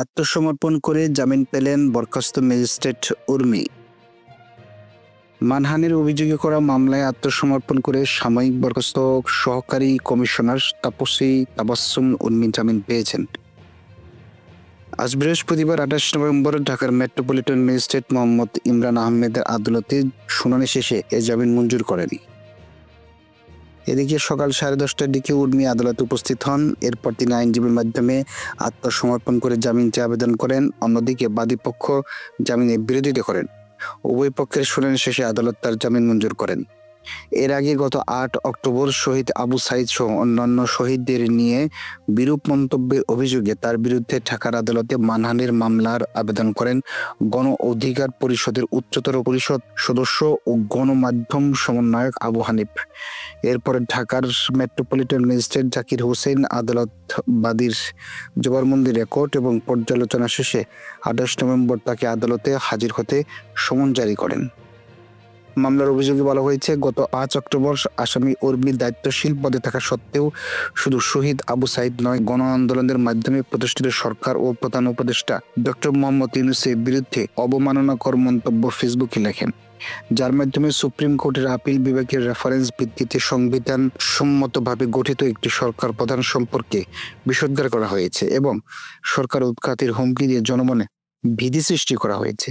আত্মসমর্পণ করে জামিন পেলেন বরখাস্ত ম্যাজিস্ট্রেট উর্মি। মানহানির অভিযোগে করা মামলায় আত্মসমর্পণ করে সাময়িক বরখাস্ত সহকারী কমিশনার তাপসী তাবাসসুম উর্মি জামিন পেয়েছেন। আজ বৃহস্পতিবার 28 নভেম্বর ঢাকার মেট্রোপলিটন ম্যাজিস্ট্রেট মোহাম্মদ ইমরান আহমেদের আদালতে শুনানি শেষে এ জামিন মঞ্জুর করেন। এদিকে সকাল 10:30টার দিকে উর্মি আদালতে উপস্থিত হন। এরপর তিনি আইনজীবীর মাধ্যমে আত্মসমর্পণ করে জামিন চেয়ে আবেদন করেন। অন্যদিকে বাদীপক্ষ জামিনের বিরোধিতা করেন। উভয় পক্ষের শুনানি শেষে আদালত তার জামিন মঞ্জুর করেন। এর আগে গত 8 অক্টোবর শহীদ আবু সাঈদ সহ অন্যান্য শহীদদের নিয়ে বিরূপ মন্তব্যের অভিযোগে তার বিরুদ্ধে ঢাকার আদালতে মানহানির মামলার আবেদন করেন গণ অধিকার পরিষদের উচ্চতর পরিষদ সদস্য ও গণমাধ্যম সমন্বয়ক আবু হানিফ। এরপরে ঢাকার মেট্রোপলিটন ম্যাজিস্ট্রেট জাকির হোসেন আদালত বাদীর জবানবন্দি রেকর্ড এবং পর্যালোচনা শেষে 28 নভেম্বর তাকে আদালতে হাজির হতে সমন জারি করেন। মামলার অভিযোগে বলা হয়েছে, গত 5 অক্টোবর আসামি উর্মি দায়িত্বশীল পদে থাকা সত্ত্বেও শুধু শহীদ আবু সাঈদ নয়, গণ আন্দোলনের মাধ্যমে প্রতিষ্ঠিত সরকার ও প্রধান উপদেষ্টা ডক্টর মোহাম্মদ ইউনূসের বিরুদ্ধে অবমাননাকর মন্তব্য ফেসবুকে লেখেন, যার মাধ্যমে সুপ্রিম কোর্টের আপিল বিভাগের রেফারেন্স ভিত্তিতে সংবিধান সম্মতভাবে গঠিত একটি সরকার প্রধান সম্পর্কে বিষোদ্গার করা হয়েছে এবং সরকার উৎখাতের হুমকি দিয়ে জনমনে ভীতি সৃষ্টি করা হয়েছে।